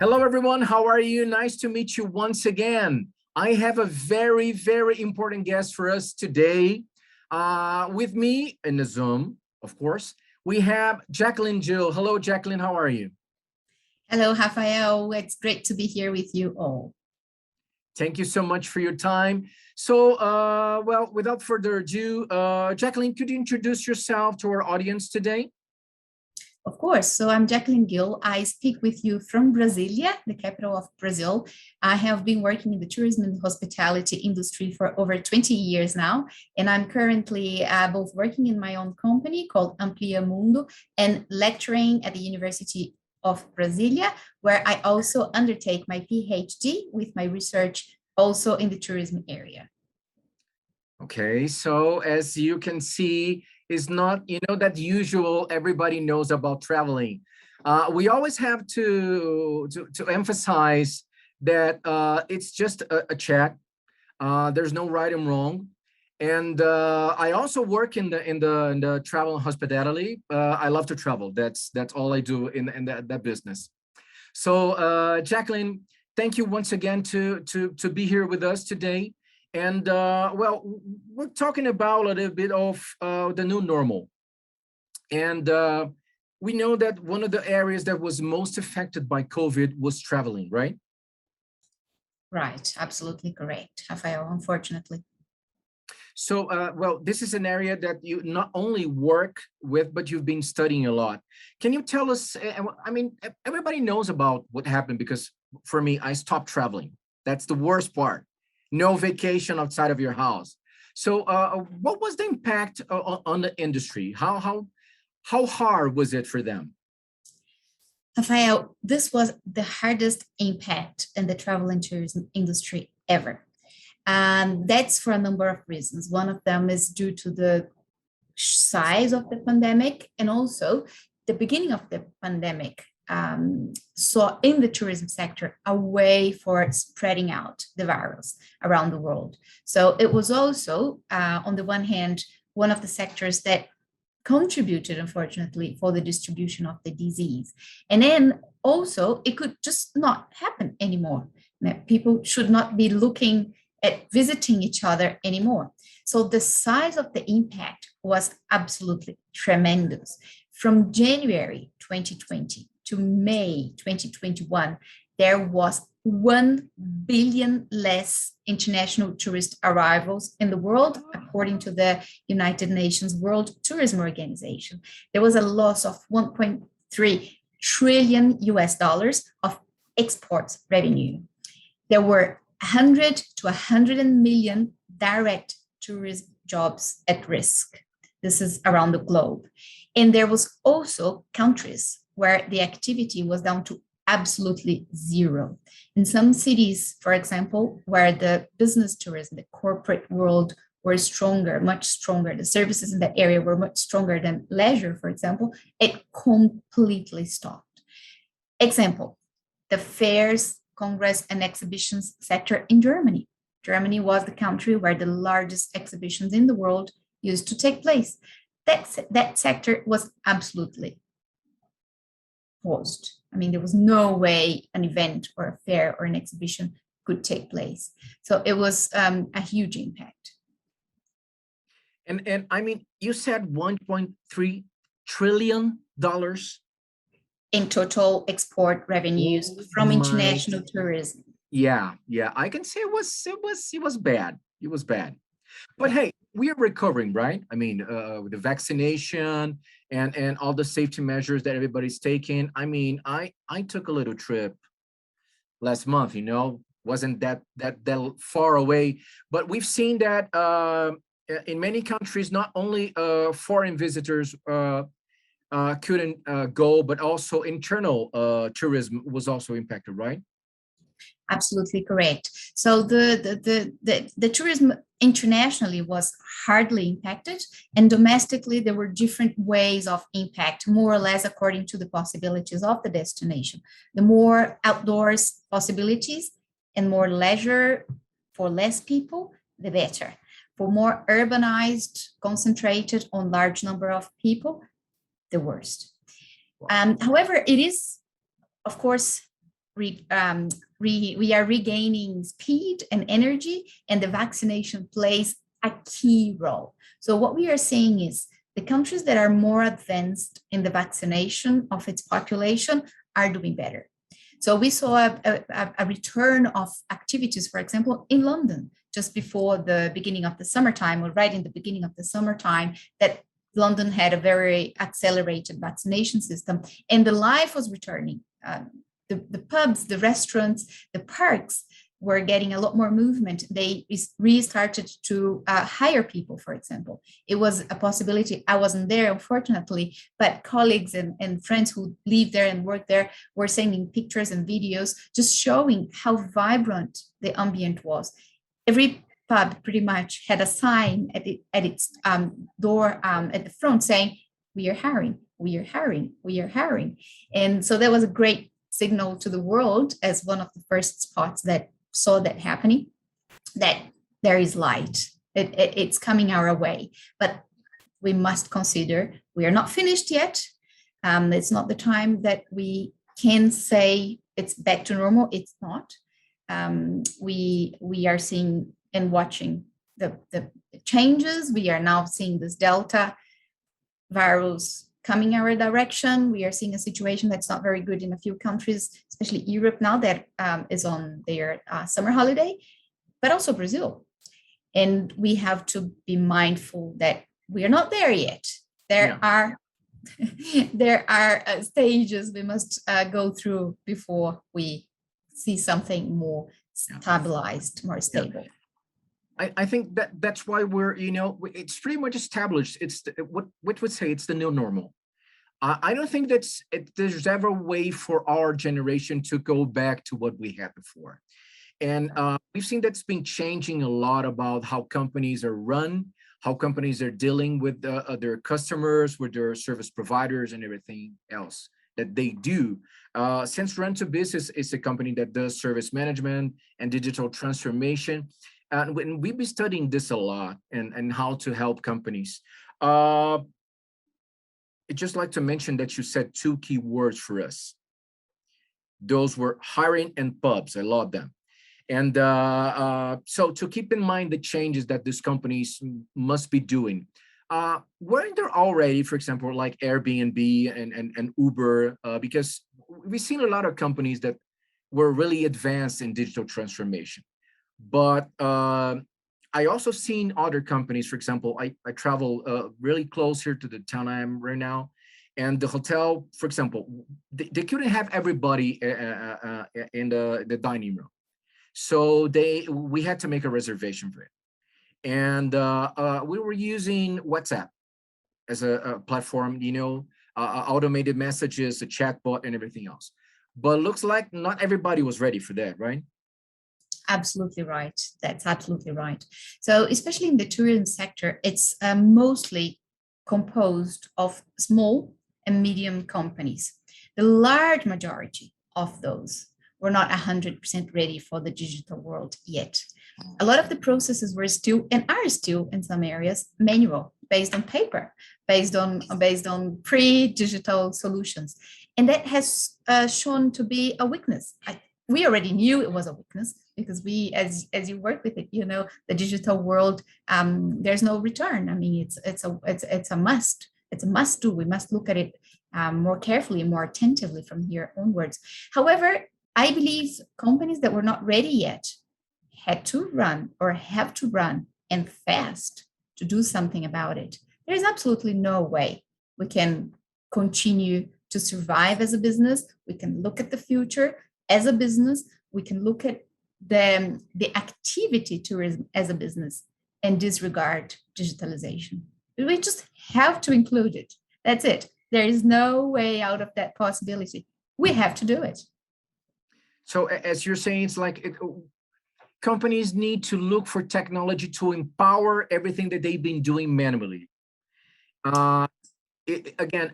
Hello, everyone. How are you? Nice to meet you once again. I have a very, very important guest for us today. With me in the Zoom, of course, we have Jacqueline Jill. Hello, Jacqueline. How are you? Hello, Rafael. It's great to be here with you all. Thank you so much for your time. So, well, without further ado, Jacqueline, could you introduce yourself to our audience today? Of course. So I'm Jacqueline Gill. I speak with you from Brasilia, the capital of Brazil. I have been working in the tourism and hospitality industry for over 20 years now. And I'm currently both working in my own company called Amplia Mundo and lecturing at the University of Brasilia, where I also undertake my PhD with my research also in the tourism area. Okay, so as you can see, is not, that usual everybody knows about traveling. We always have to emphasize that it's just a chat. There's no right and wrong. And I also work in the travel and hospitality. I love to travel. That's all I do in that business. So Jacqueline, thank you once again to be here with us today. And well, we're talking about a little bit of the new normal. And we know that one of the areas that was most affected by COVID was traveling, right? Right, absolutely correct, Rafael, unfortunately. So, well, this is an area that you not only work with, but you've been studying a lot. Can you tell us, I mean, everybody knows about what happened because for me, I stopped traveling. That's the worst part. No vacation outside of your house. So, what was the impact on the industry? How hard was it for them? Rafael, this was the hardest impact in the travel and tourism industry ever. That's for a number of reasons. One of them is due to the size of the pandemic and also the beginning of the pandemic saw in the tourism sector a way for spreading out the virus around the world. So it was also, on the one hand, one of the sectors that contributed, unfortunately, for the distribution of the disease. And then also, it could just not happen anymore. People should not be looking at visiting each other anymore. So the size of the impact was absolutely tremendous. From January 2020 to May 2021, there was 1 billion less international tourist arrivals in the world, according to the United Nations World Tourism Organization. There was a loss of 1.3 trillion US dollars of exports revenue. There were 100 to 100 million direct tourism jobs at risk. This is around the globe. And there was also countries where the activity was down to absolutely zero. In some cities, for example, where the business tourism, the corporate world were stronger, much stronger, the services in that area were much stronger than leisure, for example, it completely stopped. Example, the fairs, congress, and exhibitions sector in Germany. Germany was the country where the largest exhibitions in the world used to take place. That sector was absolutely paused. I mean, there was no way an event or a fair or an exhibition could take place. So it was a huge impact. And I mean, you said 1.3 trillion dollars in total export revenues from international tourism. Yeah, I can say it was bad. It was bad. But Yeah. hey, we are recovering, right? I mean, with the vaccination and all the safety measures that everybody's taking. I mean, I took a little trip last month. Wasn't that far away, but we've seen that in many countries, not only foreign visitors couldn't go, but also internal tourism was also impacted, right? Absolutely correct. So the tourism internationally was hardly impacted, and domestically there were different ways of impact, more or less according to the possibilities of the destination. The more outdoors possibilities and more leisure for less people, the better. For more urbanized, concentrated on large number of people, the worst. However, it is, of course, we are regaining speed and energy, and the vaccination plays a key role. So what we are saying is the countries that are more advanced in the vaccination of its population are doing better. So we saw a return of activities, for example, in London, just before the beginning of the summertime, or right in the beginning of the summertime, that London had a very accelerated vaccination system, and the life was returning. The pubs, the restaurants, the parks were getting a lot more movement. They restarted to hire people, for example. It was a possibility. I wasn't there, unfortunately, but colleagues and friends who live there and work there were sending pictures and videos just showing how vibrant the ambient was. Every pub pretty much had a sign at its door at the front saying, "We are hiring, we are hiring, we are hiring." And so that was a great signal to the world, as one of the first spots that saw that happening, that there is light. It's coming our way, but we must consider we are not finished yet. It's not the time that we can say it's back to normal. It's not. We are seeing and watching the changes. We are now seeing this Delta virus coming our direction. We are seeing a situation that's not very good in a few countries, especially Europe now, that is on their summer holiday, but also Brazil. And we have to be mindful that we are not there yet. There are stages we must go through before we see something more stabilized, more stable. I think that's why we're, it's pretty much established. It's what would say it's the new normal. I don't think there's ever a way for our generation to go back to what we had before. And we've seen that's been changing a lot about how companies are run, how companies are dealing with their customers, with their service providers and everything else that they do. Since Run to Business is a company that does service management and digital transformation, and we've been studying this a lot and how to help companies. I'd just like to mention that you said two key words for us. Those were hiring and pubs. I love them. And so to keep in mind the changes that these companies must be doing, weren't there already, for example, like Airbnb and Uber, because we've seen a lot of companies that were really advanced in digital transformation. But I also seen other companies, for example, I travel really close here to the town I am right now. And the hotel, for example, they couldn't have everybody in the dining room. So we had to make a reservation for it. And we were using WhatsApp as a platform, automated messages, a chatbot and everything else. But looks like not everybody was ready for that, right? Absolutely right. That's absolutely right. So especially in the tourism sector, it's mostly composed of small and medium companies. The large majority of those were not 100% ready for the digital world yet. A lot of the processes were still and are still in some areas manual, based on paper, based on pre-digital solutions. And that has shown to be a weakness. We already knew it was a weakness because we, as you work with it, the digital world, there's no return. I mean, it's a must. It's a must do. We must look at it more carefully, more attentively from here onwards. However, I believe companies that were not ready yet had to run or have to run and fast to do something about it. There's absolutely no way we can continue to survive as a business. We can look at the future as a business. We can look at the activity tourism as a business and disregard digitalization. We just have to include it. That's it. There is no way out of that possibility. We have to do it. So as you're saying, it's like companies need to look for technology to empower everything that they've been doing manually. Again,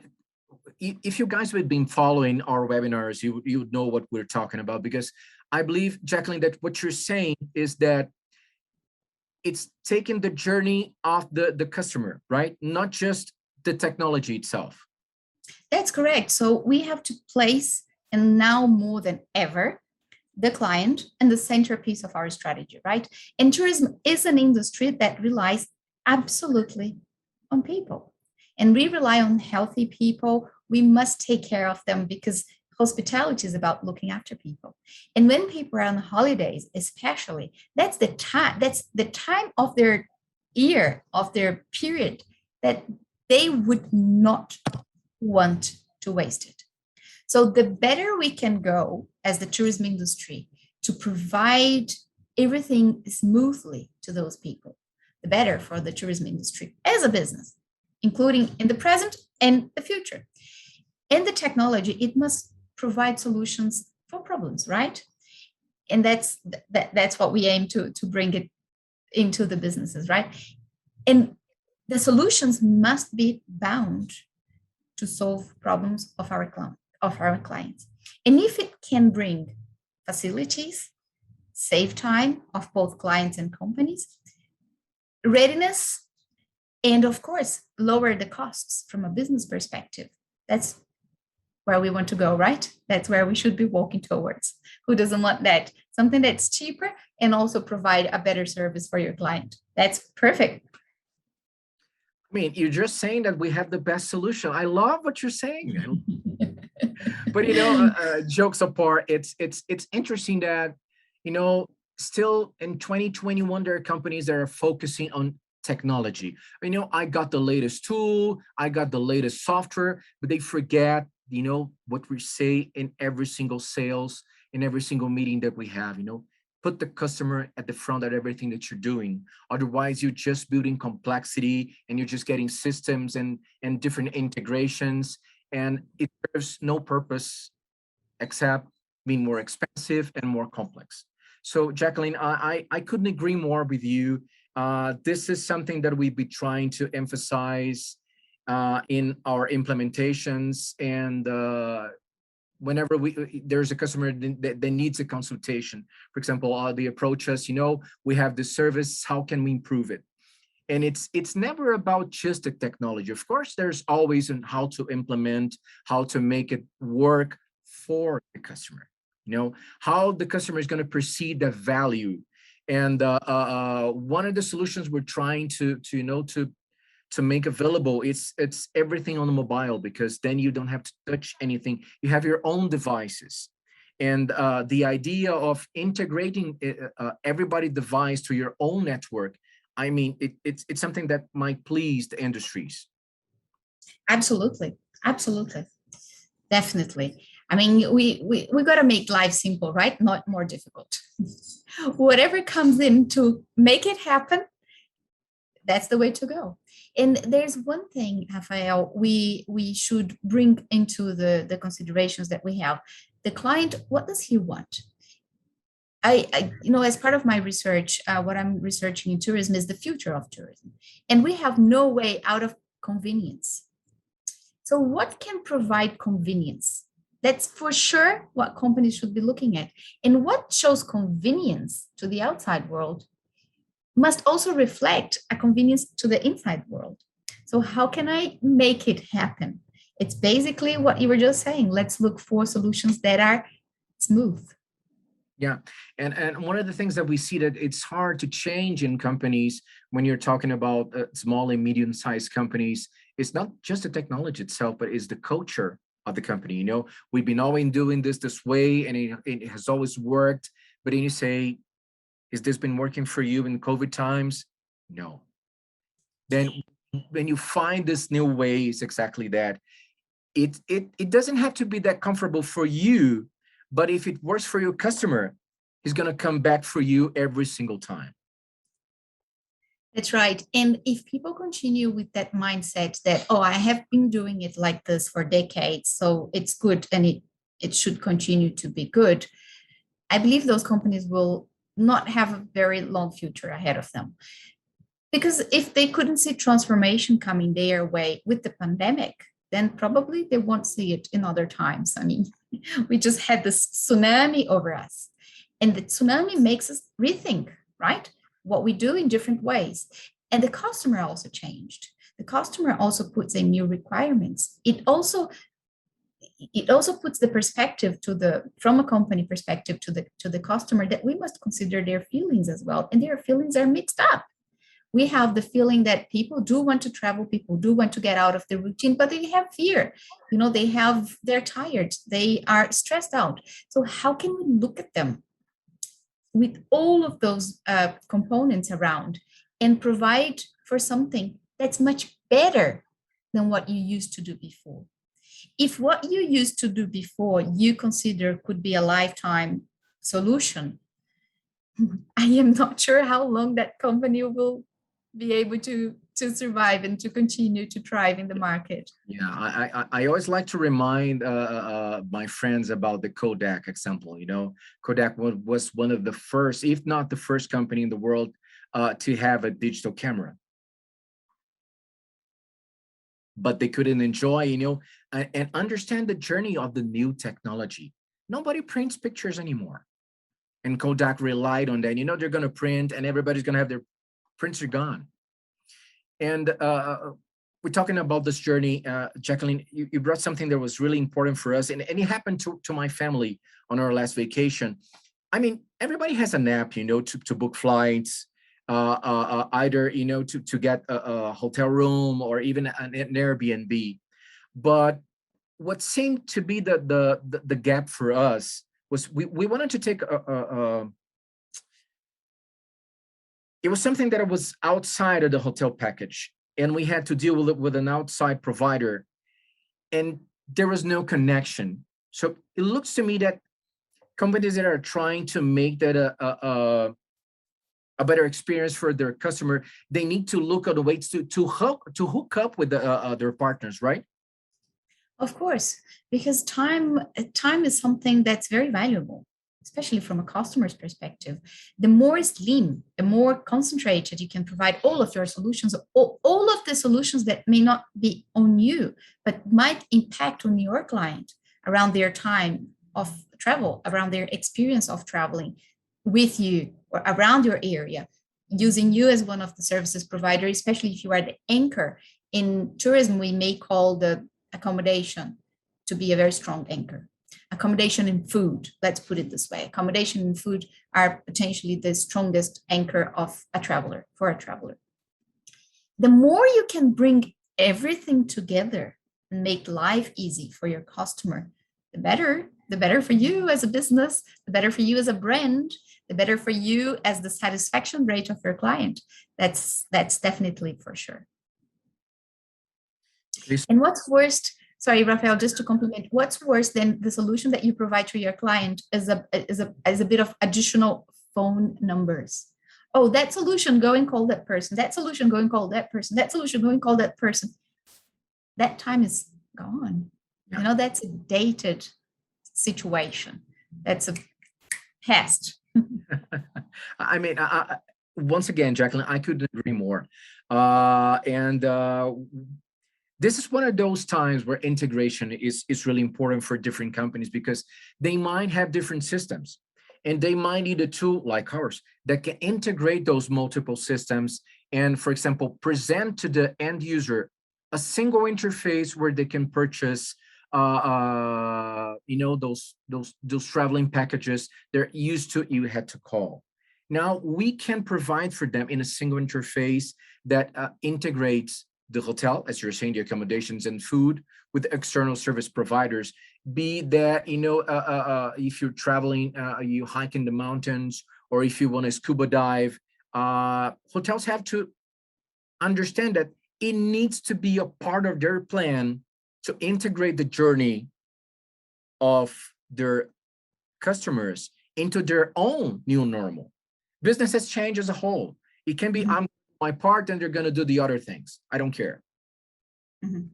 if you guys have been following our webinars, you would know what we're talking about, because I believe, Jacqueline, that what you're saying is that it's taking the journey of the customer, right? Not just the technology itself. That's correct. So we have to place and now more than ever, the client and the centerpiece of our strategy, right? And tourism is an industry that relies absolutely on people. And we rely on healthy people. We must take care of them because hospitality is about looking after people. And when people are on holidays, especially, that's the time of their year, of their period that they would not want to waste it. So the better we can go as the tourism industry to provide everything smoothly to those people, the better for the tourism industry as a business, including in the present and the future. And the technology, it must provide solutions for problems, right? And that's what we aim to bring it into the businesses, right? And the solutions must be bound to solve problems of our clients. And if it can bring facilities, save time of both clients and companies, readiness, and of course, lower the costs from a business perspective, that's where we want to go, right? That's where we should be walking towards. Who doesn't want that? Something that's cheaper and also provide a better service for your client. That's perfect. I mean, you're just saying that we have the best solution. I love what you're saying. But jokes apart, it's interesting that still in 2021 there are companies that are focusing on technology. I got the latest tool, I got the latest software, but they forget what we say in every single sales, in every single meeting that we have. Put the customer at the front of everything that you're doing. Otherwise, you're just building complexity and you're just getting systems and different integrations, and it serves no purpose except being more expensive and more complex. So Jacqueline, I couldn't agree more with you. This is something that we've been trying to emphasize in our implementations, and whenever there's a customer that needs a consultation, for example, they approach us, we have this service, how can we improve it? And it's never about just the technology. Of course, there's always on how to implement, how to make it work for the customer, how the customer is going to perceive the value. And one of the solutions we're trying to make available, it's everything on the mobile, because then you don't have to touch anything. You have your own devices. And the idea of integrating everybody's device to your own network, I mean, it's something that might please the industries. Absolutely. Absolutely. Definitely. I mean, we got to make life simple, right? Not more difficult. Whatever comes in to make it happen, that's the way to go. And there's one thing, Rafael, we should bring into the considerations that we have. The client, what does he want? As part of my research, what I'm researching in tourism is the future of tourism. And we have no way out of convenience. So what can provide convenience? That's for sure what companies should be looking at. And what shows convenience to the outside world must also reflect a convenience to the inside world. So how can I make it happen? It's basically what you were just saying. Let's look for solutions that are smooth. Yeah, and one of the things that we see that it's hard to change in companies when you're talking about small and medium-sized companies, it's not just the technology itself, but it's the culture of the company. We've been always doing this way, and it has always worked. But then you say, has this been working for you in COVID times? No. Then when you find this new way, it's exactly that. It doesn't have to be that comfortable for you, but if it works for your customer, he's going to come back for you every single time. That's right. And if people continue with that mindset that, oh, I have been doing it like this for decades, so it's good and it should continue to be good, I believe those companies will not have a very long future ahead of them. Because if they couldn't see transformation coming their way with the pandemic, then probably they won't see it in other times. I mean, we just had this tsunami over us. And the tsunami makes us rethink, right? What we do in different ways. And the customer also changed. The customer also puts in new requirements. It also it also puts the perspective from a company perspective to the customer, that we must consider their feelings as well, and their feelings are mixed up. We have the feeling that people do want to travel, people do want to get out of the routine, but they have fear. They're tired, they are stressed out. So how can we look at them with all of those components around and provide for something that's much better than what you used to do before? If what you used to do before you consider could be a lifetime solution, I am not sure how long that company will be able to survive and to continue to thrive in the market. Yeah, I always like to remind my friends about the Kodak example. Kodak was one of the first, if not the first company in the world to have a digital camera. But they couldn't enjoy, and understand the journey of the new technology. Nobody prints pictures anymore. And Kodak relied on that. They're going to print and everybody's going to have their prints are gone. And we're talking about this journey. Jacqueline, you brought something that was really important for us. And it happened to my family on our last vacation. I mean, everybody has an app, to book flights, either, to get a hotel room or even an Airbnb. But what seemed to be the gap for us was we wanted to take it was something that was outside of the hotel package, and we had to deal with an outside provider, and there was no connection. So it looks to me that companies that are trying to make that a better experience for their customer, they need to look at the ways to hook up with their partners, right? Of course, because time is something that's very valuable, especially from a customer's perspective. The more slim, the more concentrated you can provide all of your solutions, all of the solutions that may not be on you, but might impact on your client around their time of travel, around their experience of traveling with you or around your area, using you as one of the services provider, especially if you are the anchor. In tourism, we may call the accommodation to be a very strong anchor. Accommodation and food, let's put it this way. Accommodation and food are potentially the strongest anchor of a traveler, for a traveler. The more you can bring everything together and make life easy for your customer, the better for you as a business, the better for you as a brand, the better for you as the satisfaction rate of your client. That's definitely for sure. Please. And what's worst, sorry, Rafael, just to complement, what's worse than the solution that you provide to your client is a bit of additional phone numbers. Oh, that solution, go and call that person. That solution, go and call that person. That solution, go and call that person. That time is gone. Yeah. That's a dated situation. That's a past. I mean, once again, Jacqueline, I couldn't agree more. This is one of those times where integration is really important for different companies, because they might have different systems and they might need a tool like ours that can integrate those multiple systems and, for example, present to the end user a single interface where they can purchase those traveling packages they're used to. You had to call. Now we can provide for them in a single interface that integrates the hotel, as you're saying, the accommodations and food with external service providers. Be that, if you're traveling, you hike in the mountains, or if you want to scuba dive, hotels have to understand that it needs to be a part of their plan to integrate the journey of their customers into their own new normal. Business has changed as a whole. It can be, mm-hmm. I'm my part and they're going to do the other things. I don't care. Mm-hmm.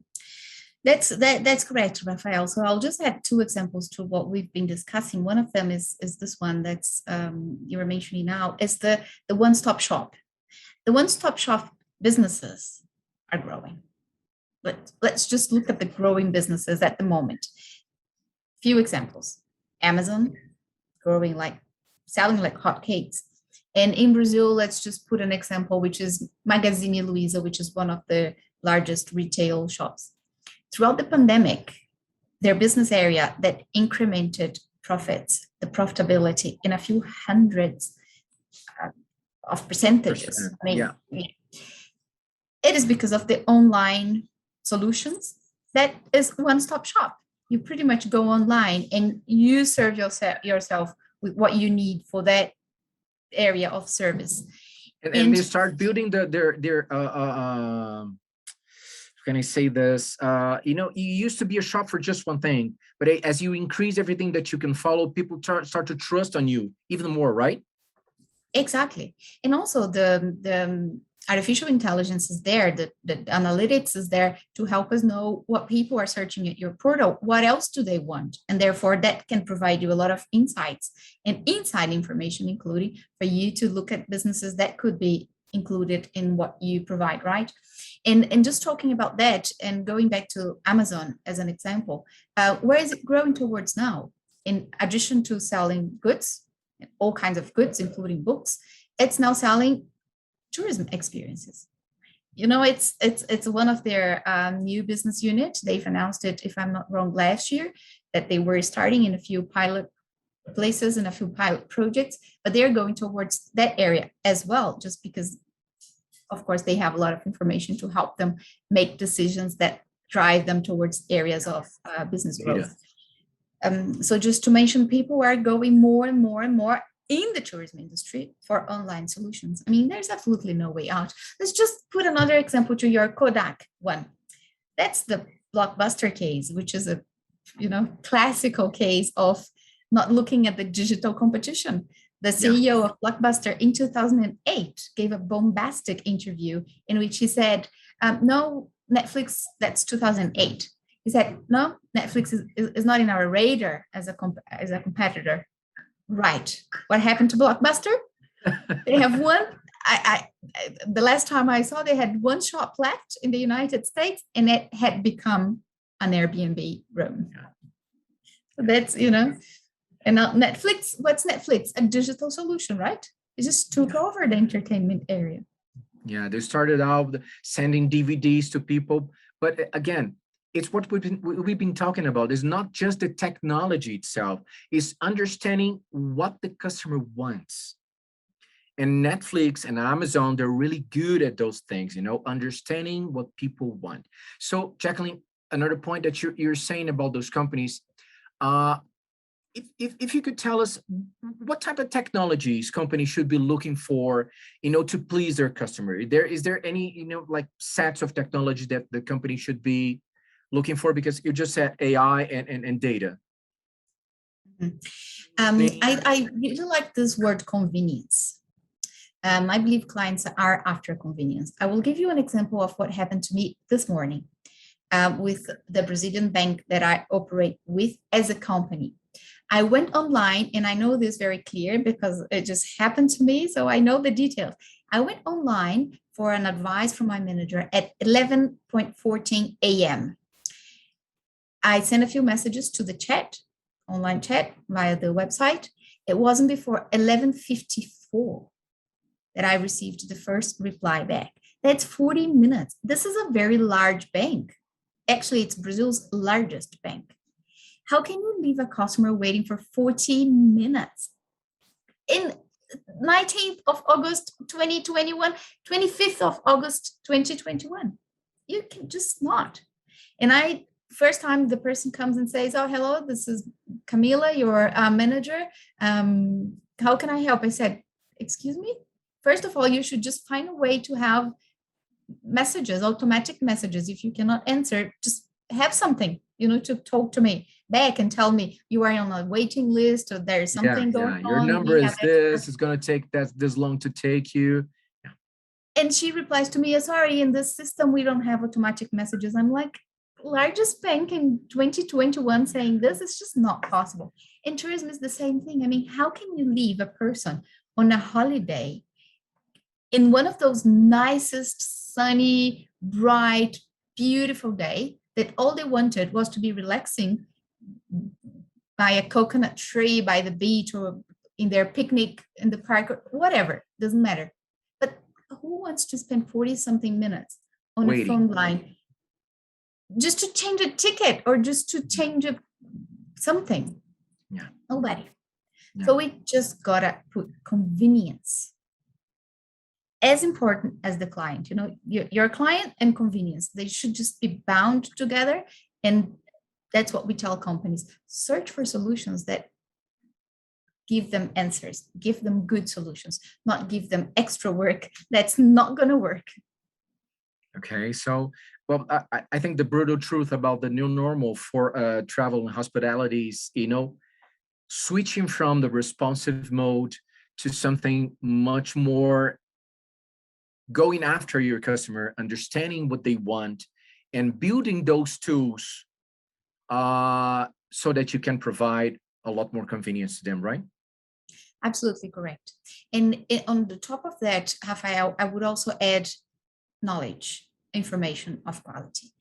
That's correct, Rafael. So I'll just add two examples to what we've been discussing. One of them is this one that's you were mentioning now, is the one-stop shop. The one-stop shop businesses are growing. Let's just look at the growing businesses at the moment. Few examples. Amazon growing, selling like hotcakes. And in Brazil, let's just put an example, which is Magazine Luiza, which is one of the largest retail shops. Throughout the pandemic, their business area that incremented profits, the profitability in a few hundreds of percentages. I mean, Yeah. it is because of the online solutions that is one-stop shop. You pretty much go online and you serve yourself with what you need for that area of service. And they start building their can I say this? You know, you used to be a shop for just one thing, but as you increase everything that you can follow, people start to trust on you even more, right? Exactly. And also the artificial intelligence is there, the analytics is there to help us know what people are searching at your portal, what else do they want? And therefore that can provide you a lot of insights and inside information, including for you to look at businesses that could be included in what you provide, right? And just talking about that and going back to Amazon as an example, where is it growing towards now? In addition to selling goods, all kinds of goods, including books, it's now selling tourism experiences. You know, it's one of their new business units. They've announced it, if I'm not wrong, last year, that they were starting in a few pilot places and a few pilot projects, but they're going towards that area as well, just because, of course, they have a lot of information to help them make decisions that drive them towards areas of business growth. So just to mention, people are going more and more and more in the tourism industry for online solutions. I mean, there's absolutely no way out. Let's just put another example to your Kodak one. That's the Blockbuster case, which is a, you know, classical case of not looking at the digital competition. The CEO of Blockbuster in 2008 gave a bombastic interview in which he said, no, Netflix, that's 2008. He said, no, Netflix is not in our radar as a competitor. Right. What happened to Blockbuster? They have one. The last time I saw, they had one shop left in the United States, and it had become an Airbnb room. So that's, you know, and now Netflix, what's Netflix? A digital solution, right? It just took over the entertainment area. Yeah, they started out sending DVDs to people, but again, it's what we've been talking about. It's not just the technology itself, it's understanding what the customer wants. And Netflix and Amazon, they're really good at those things, you know, understanding what people want. So Jacqueline, another point that you're saying about those companies, if you could tell us what type of technologies companies should be looking for, you know, to please their customer. Is there any, you know, like sets of technology that the company should be looking for? Because you just said AI and data. I really like this word convenience. I believe clients are after convenience. I will give you an example of what happened to me this morning with the Brazilian bank that I operate with as a company. I went online, and I know this very clear because it just happened to me, so I know the details. I went online for an advice from my manager at 11:14 a.m. I sent a few messages to the chat, online chat via the website. It wasn't before 11:54 that I received the first reply back. That's 40 minutes. This is a very large bank. Actually, it's Brazil's largest bank. How can you leave a customer waiting for 40 minutes? In 19th of August 2021, 25th of August 2021. You can just not. And first time the person comes and says, oh, hello, this is Camila, your manager. How can I help? I said, excuse me? First of all, you should just find a way to have messages, automatic messages. If you cannot answer, just have something, you know, to talk to me back and tell me you are on a waiting list or there's something going on. Your number is this, it's going to take this long to take you. Yeah. And she replies to me, sorry, in this system, we don't have automatic messages. I'm like, largest bank in 2021 saying this is just not possible. In tourism is the same thing. I mean, how can you leave a person on a holiday in one of those nicest, sunny, bright, beautiful day that all they wanted was to be relaxing by a coconut tree, by the beach, or in their picnic in the park, or whatever, doesn't matter. But who wants to spend 40 something minutes on a phone line just to change a ticket or just to change something. Yeah. Nobody. Yeah. So we just gotta put convenience as important as the client. You know, your client and convenience, they should just be bound together. And that's what we tell companies. Search for solutions that give them answers, give them good solutions, not give them extra work that's not going to work. Okay, so well, I think the brutal truth about the new normal for travel and hospitality is, switching from the responsive mode to something much more going after your customer, understanding what they want, and building those tools so that you can provide a lot more convenience to them, right? Absolutely correct. And on the top of that, Rafael, I would also add knowledge, information of quality.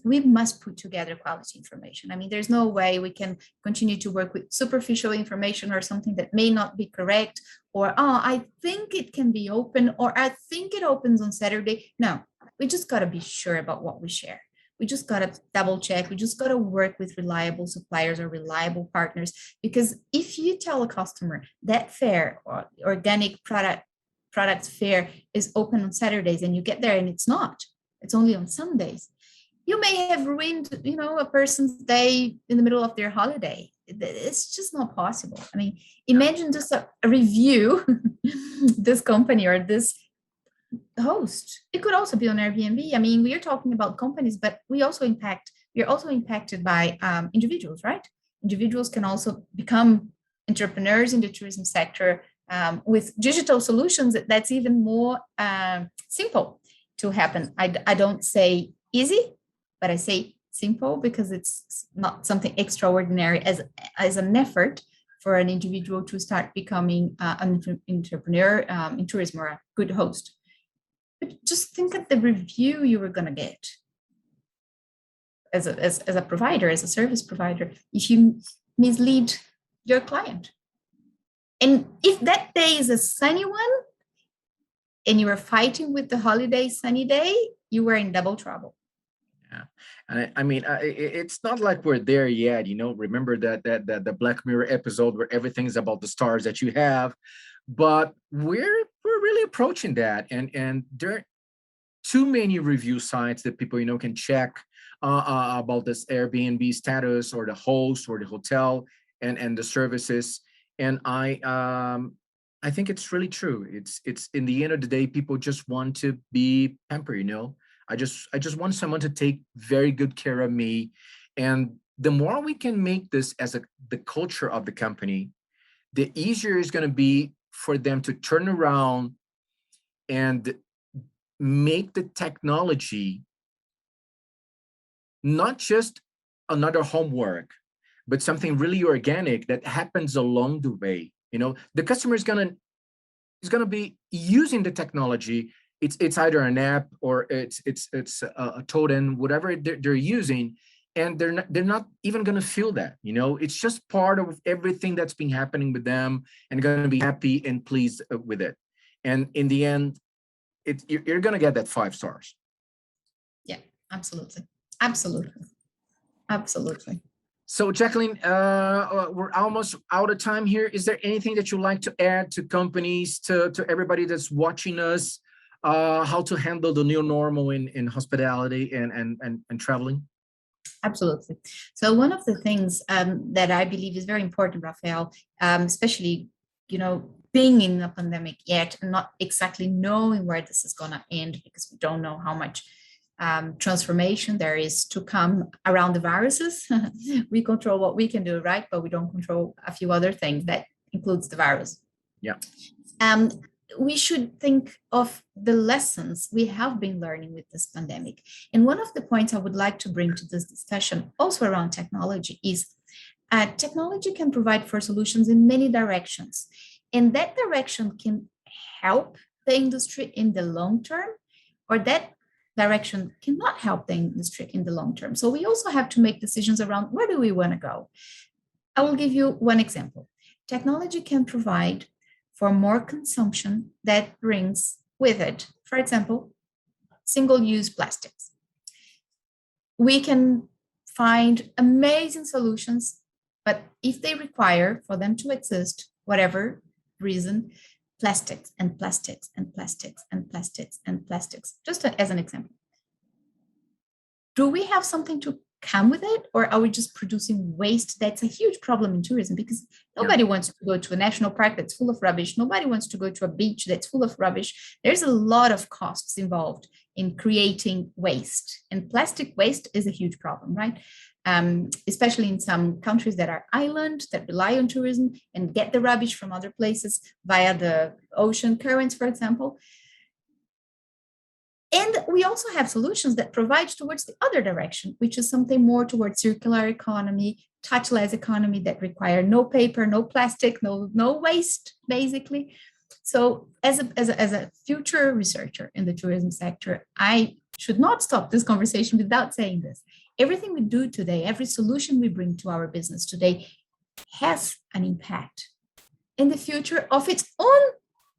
We must put together quality information. I mean, there's no way we can continue to work with superficial information or something that may not be correct, or, oh, I think it can be open, or I think it opens on Saturday. No, we just got to be sure about what we share. We just got to double check. We just got to work with reliable suppliers or reliable partners. Because if you tell a customer that fair or organic product fair is open on Saturdays and you get there and it's not, it's only on Sundays, you may have ruined, a person's day in the middle of their holiday. It's just not possible. I mean, imagine just a review this company or this host. It could also be on Airbnb. I mean, we are talking about companies, but we're also impacted by individuals, right? Individuals can also become entrepreneurs in the tourism sector with digital solutions. That's even more simple to happen. I don't say easy, but I say simple because it's not something extraordinary as an effort for an individual to start becoming an entrepreneur in tourism or a good host. But just think of the review you were going to get as a provider, as a service provider, if you mislead your client. And if that day is a sunny one and you are fighting with the holiday sunny day, you were in double trouble. Yeah, I mean, it's not like we're there yet. Remember that the Black Mirror episode where everything's about the stars that you have, but we're really approaching that, and there are too many review sites that people can check about this Airbnb status or the host or the hotel and the services. And I think it's really true. It's in the end of the day, people just want to be pampered. I just want someone to take very good care of me. And the more we can make this as the culture of the company, the easier it's going to be for them to turn around and make the technology not just another homework, but something really organic that happens along the way. The customer is gonna be using the technology. It's either an app or it's a totem, whatever they're using, and they're not even gonna feel that. It's just part of everything that's been happening with them, and gonna be happy and pleased with it. And in the end, you're gonna get that 5 stars. Yeah, absolutely. Absolutely. So, Jacqueline, we're almost out of time here. Is there anything that you'd like to add to companies, to everybody that's watching us, how to handle the new normal in hospitality and traveling? Absolutely. So one of the things that I believe is very important, Rafael, especially, being in a pandemic yet and not exactly knowing where this is going to end, because we don't know how much transformation there is to come around the viruses. We control what we can do, right? But we don't control a few other things that includes the virus. Yeah. We should think of the lessons we have been learning with this pandemic. And one of the points I would like to bring to this discussion, also around technology, is technology can provide for solutions in many directions. And that direction can help the industry in the long term, or that direction cannot help the industry in the long term. So we also have to make decisions around where do we want to go. I will give you one example. Technology can provide for more consumption that brings with it, for example, single-use plastics. we can find amazing solutions, but if they require for them to exist, whatever reason, plastics and plastics and plastics and plastics and plastics, just as an example. Do we have something to come with it, or are we just producing waste? That's a huge problem in tourism, because nobody wants to go to a national park that's full of rubbish. Nobody wants to go to a beach that's full of rubbish. There's a lot of costs involved in creating waste, and plastic waste is a huge problem, right? Especially in some countries that are island, that rely on tourism and get the rubbish from other places via the ocean currents, for example. And we also have solutions that provide towards the other direction, which is something more towards circular economy, touchless economy that require no paper, no plastic, no waste, basically. So as a future researcher in the tourism sector, I should not stop this conversation without saying this. Everything we do today, every solution we bring to our business today has an impact in the future of its own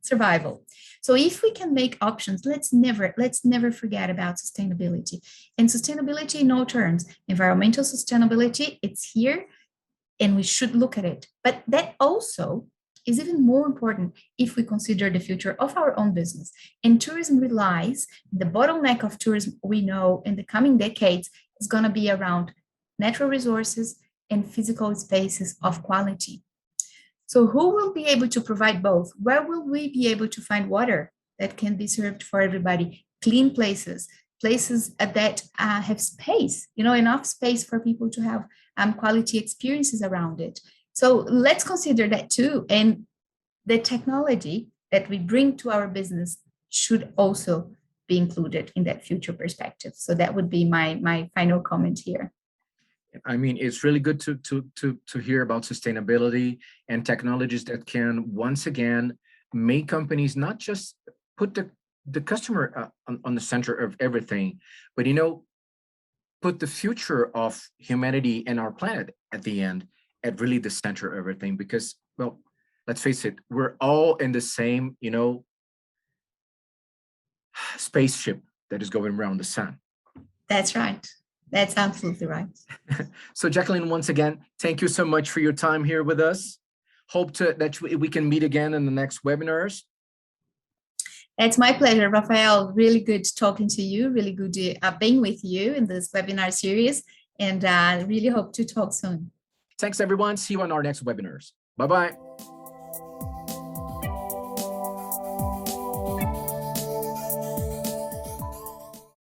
survival. So if we can make options, let's never forget about sustainability. And sustainability in all terms, environmental sustainability, it's here and we should look at it. But that also is even more important if we consider the future of our own business. And tourism relies, the bottleneck of tourism we know in the coming decades is going to be around natural resources and physical spaces of quality. So who will be able to provide both? Where will we be able to find water that can be served for everybody? Clean places that have space, enough space for people to have quality experiences around it. So let's consider that too. And the technology that we bring to our business should also be included in that future perspective. So that would be my final comment here. I mean, it's really good to hear about sustainability and technologies that can once again make companies not just put the customer on the center of everything, but put the future of humanity and our planet at the end, at really the center of everything. Because, well, let's face it, we're all in the same spaceship that is going around the sun. That's right. That's absolutely right. So Jacqueline, once again, thank you so much for your time here with us. Hope that we can meet again in the next webinars. It's my pleasure, Rafael. Really good talking to you. Really good being with you in this webinar series. And I really hope to talk soon. Thanks, everyone. See you on our next webinars. Bye-bye.